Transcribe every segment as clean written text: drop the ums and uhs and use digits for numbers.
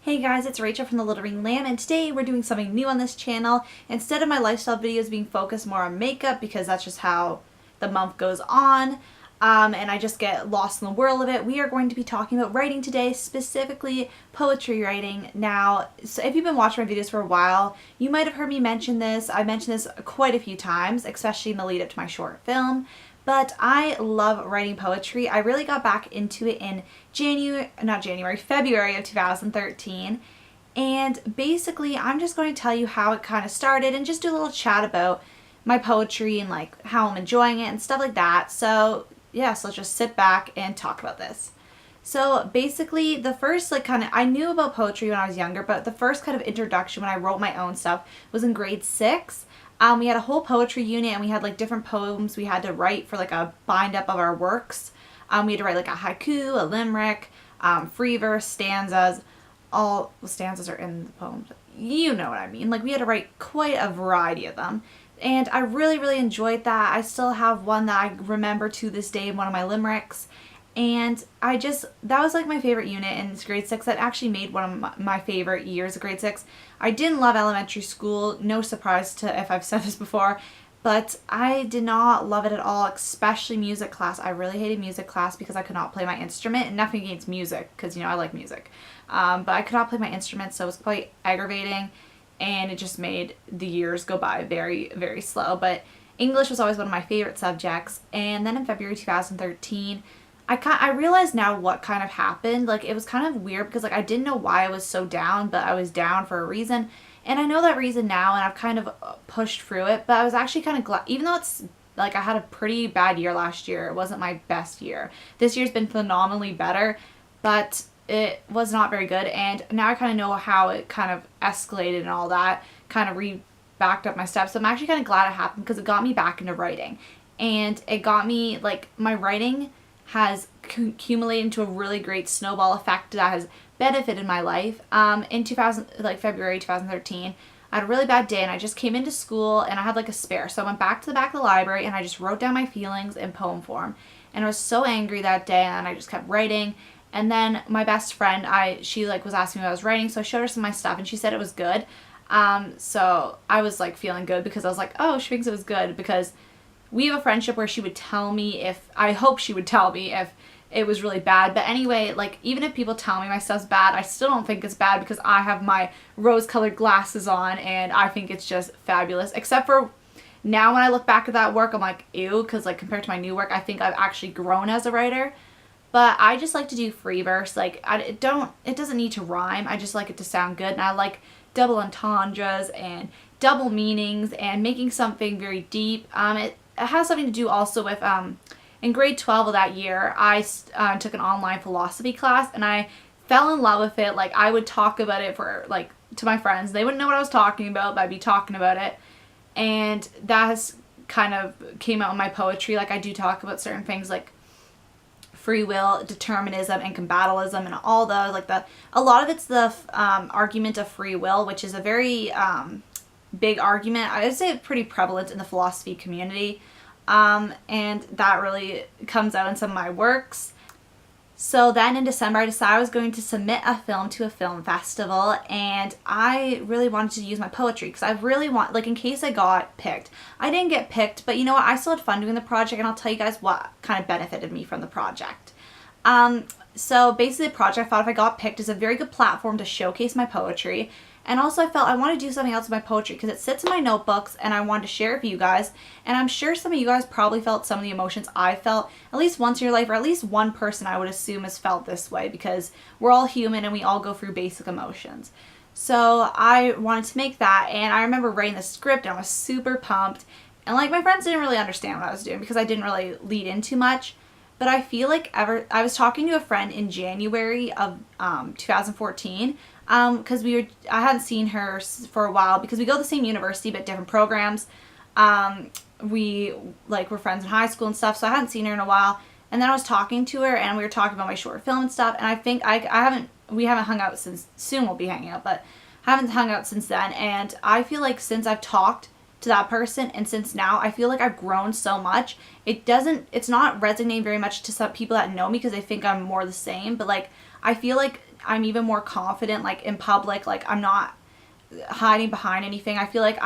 Hey guys, it's Rachel from The Little Ring Lamb, and today we're doing something new on this channel. Instead of my lifestyle videos being focused more on makeup, because that's just how the month goes on, and I just get lost in the whirl of it, we are going to be talking about writing today, specifically poetry writing. Now, so if you've been watching my videos for a while, you might have heard me mention this. I mentioned this quite a few times, especially in the lead up to my short film. But I love writing poetry. I really got back into it in February of 2013. And basically, I'm just going to tell you how it kind of started and just do a little chat about my poetry and like how I'm enjoying it and stuff like that. So yeah, so let's just sit back and talk about this. So basically, the first I knew about poetry when I was younger, but the first kind of introduction when I wrote my own stuff was in grade 6. We had a whole poetry unit, and we had like different poems we had to write for like a bind up of our works. We had to write like a haiku, a limerick, free verse, stanzas. All the stanzas are in the poems. You know what I mean. Like we had to write quite a variety of them. And I really, really enjoyed that. I still have one that I remember to this day in one of my limericks. And that was like my favorite unit in grade 6. That actually made one of my favorite years of grade 6. I didn't love elementary school, no surprise to if I've said this before, but I did not love it at all, especially music class. I really hated music class because I could not play my instrument, and nothing against music, because I like music. But I could not play my instrument, so it was quite aggravating, and it just made the years go by very, very slow. But English was always one of my favorite subjects, and then in February 2013, I realize now what kind of happened. Like, it was kind of weird because, like, I didn't know why I was so down, but I was down for a reason. And I know that reason now, and I've kind of pushed through it. But I was actually kind of glad, even though it's, like, I had a pretty bad year last year. It wasn't my best year. This year's been phenomenally better, but it was not very good. And now I kind of know how it kind of escalated and all that, kind of backed up my steps. So I'm actually kind of glad it happened because it got me back into writing. And it got me, like, my writing has accumulated into a really great snowball effect that has benefited my life. In February 2013, I had a really bad day and I just came into school and I had like a spare. So I went back to the back of the library and I just wrote down my feelings in poem form. And I was so angry that day and I just kept writing. And then my best friend, she was asking me what I was writing, so I showed her some of my stuff and she said it was good. So I was like feeling good because I was like, oh, she thinks it was good, because we have a friendship where she would tell me I hope she would tell me if it was really bad. But anyway, like, even if people tell me my stuff's bad, I still don't think it's bad because I have my rose-colored glasses on and I think it's just fabulous. Except for now when I look back at that work, I'm like, ew, because like compared to my new work, I think I've actually grown as a writer. But I just like to do free verse. Like, it doesn't need to rhyme. I just like it to sound good. And I like double entendres and double meanings and making something very deep. It has something to do also with, in grade 12 of that year, I took an online philosophy class and I fell in love with it. Like, I would talk about it to my friends. They wouldn't know what I was talking about, but I'd be talking about it. And that has kind of came out in my poetry. Like, I do talk about certain things like free will, determinism, and compatibilism, and all those. Like, a lot of it's the argument of free will, which is a very big argument. I would say it's pretty prevalent in the philosophy community, and that really comes out in some of my works. So then in December, I decided I was going to submit a film to a film festival, and I really wanted to use my poetry because I really like, in case I got picked. I didn't get picked, but you know what? I still had fun doing the project, and I'll tell you guys what kind of benefited me from the project. So basically, the project, I thought if I got picked, is a very good platform to showcase my poetry. And also I felt I want to do something else with my poetry because it sits in my notebooks and I wanted to share it with you guys. And I'm sure some of you guys probably felt some of the emotions I felt at least once in your life, or at least one person I would assume has felt this way, because we're all human and we all go through basic emotions. So I wanted to make that, and I remember writing the script and I was super pumped. And like, my friends didn't really understand what I was doing because I didn't really lead in too much. But I feel like I was talking to a friend in January of 2014, because I hadn't seen her for a while because we go to the same university but different programs. We were friends in high school and stuff, so I hadn't seen her in a while. And then I was talking to her and we were talking about my short film and stuff. And I think we haven't hung out since. Soon we'll be hanging out, but I haven't hung out since then. And I feel like since I've talked to that person and since now, I feel like I've grown so much. It's not resonating very much to some people that know me because they think I'm more the same, but like, I feel like I'm even more confident like in public. Like I'm not hiding behind anything. I feel like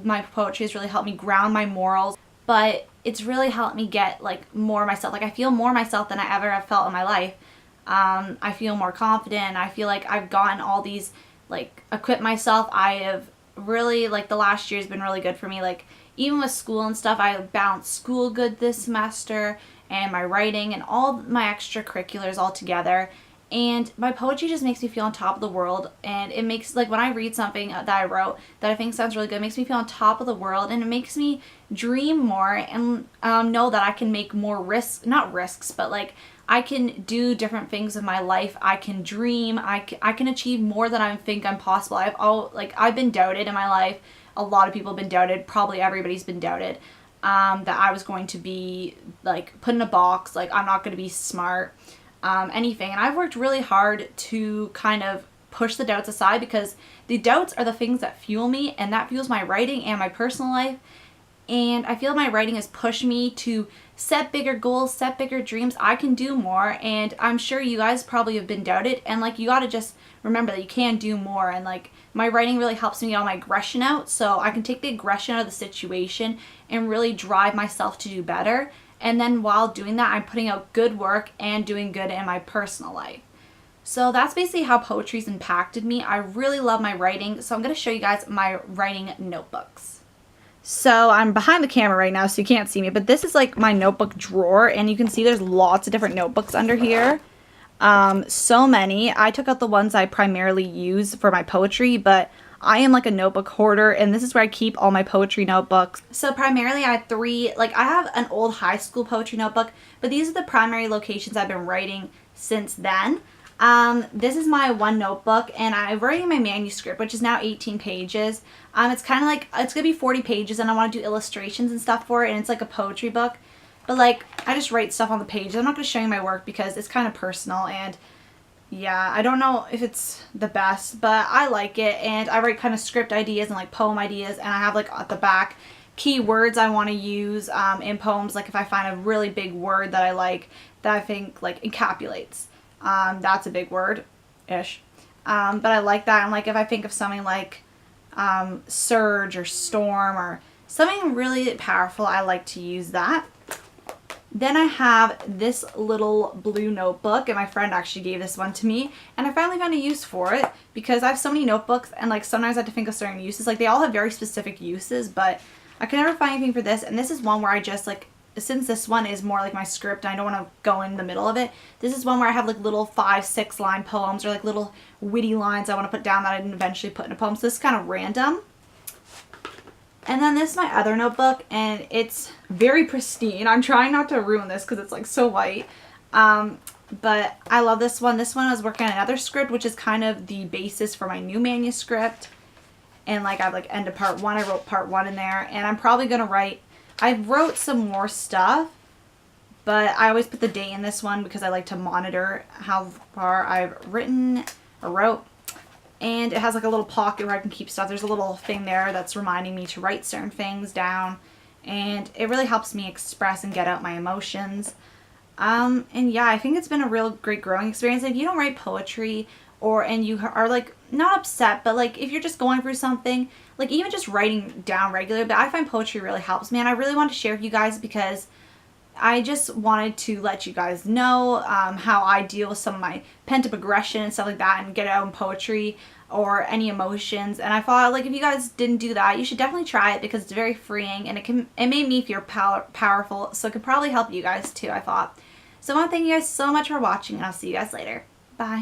my poetry has really helped me ground my morals, but it's really helped me get like more myself. Like I feel more myself than I ever have felt in my life. I feel more confident. I feel like I've gotten all these, like, equipped myself. I have really, like, the last year has been really good for me. Like, even with school and stuff, I balanced school good this semester and my writing and all my extracurriculars all together. And my poetry just makes me feel on top of the world. And it makes, like, when I read something that I wrote that I think sounds really good, it makes me feel on top of the world. And it makes me dream more and know that I can make more risks, not risks, but, like, I can do different things in my life. I can dream. I can achieve more than I think I'm possible. I've been doubted in my life. A lot of people have been doubted. Probably everybody's been doubted. That I was going to be, like, put in a box. Like, I'm not going to be smart. Anything. And I've worked really hard to kind of push the doubts aside, because the doubts are the things that fuel me, and that fuels my writing and my personal life. And I feel my writing has pushed me to set bigger goals, set bigger dreams. I can do more, and I'm sure you guys probably have been doubted, and like you gotta just remember that you can do more. And like my writing really helps me get all my aggression out, so I can take the aggression out of the situation and really drive myself to do better. And then while doing that, I'm putting out good work and doing good in my personal life. So that's basically how poetry's impacted me. I really love my writing, so I'm going to show you guys my writing notebooks. So I'm behind the camera right now, so you can't see me, but this is like my notebook drawer, and you can see there's lots of different notebooks under here. So many. I took out the ones I primarily use for my poetry, but I am like a notebook hoarder, and this is where I keep all my poetry notebooks. So primarily I have three, like I have an old high school poetry notebook, but these are the primary locations I've been writing since then. This is my one notebook, and I'm writing my manuscript, which is now 18 pages. It's kind of like, it's going to be 40 pages, and I want to do illustrations and stuff for it, and it's like a poetry book. But like, I just write stuff on the pages. I'm not going to show you my work because it's kind of personal, and yeah, I don't know if it's the best, but I like it. And I write kind of script ideas and like poem ideas, and I have like at the back keywords I want to use in poems. Like if I find a really big word that I like, that I think like encapsulates. That's a big word-ish. But I like that. And like if I think of something like surge or storm or something really powerful, I like to use that. Then I have this little blue notebook, and my friend actually gave this one to me, and I finally found a use for it because I have so many notebooks, and like sometimes I have to think of certain uses. Like they all have very specific uses, but I can never find anything for this. And this is one where I just like, since this one is more like my script, I don't want to go in the middle of it. This is one where I have like little 5-6 line poems or like little witty lines I want to put down that I didn't eventually put in a poem. So this is kind of random. And then this is my other notebook, and it's very pristine. I'm trying not to ruin this because it's like so white. But I love this one. This one I was working on another script, which is kind of the basis for my new manuscript. And like I have like end of part 1. I wrote part 1 in there, and I'm probably going to write, I wrote some more stuff, but I always put the date in this one because I like to monitor how far I've written or wrote. And it has like a little pocket where I can keep stuff. There's a little thing there that's reminding me to write certain things down. And it really helps me express and get out my emotions. And yeah, I think it's been a real great growing experience. If you don't write poetry and you are like not upset, but like if you're just going through something, like even just writing down regularly, but I find poetry really helps me. And I really want to share with you guys because I just wanted to let you guys know how I deal with some of my pent-up aggression and stuff like that and get it out in poetry or any emotions. And I thought, like, if you guys didn't do that, you should definitely try it because it's very freeing, and it made me feel powerful, so it could probably help you guys too, I thought. So I want to thank you guys so much for watching, and I'll see you guys later. Bye.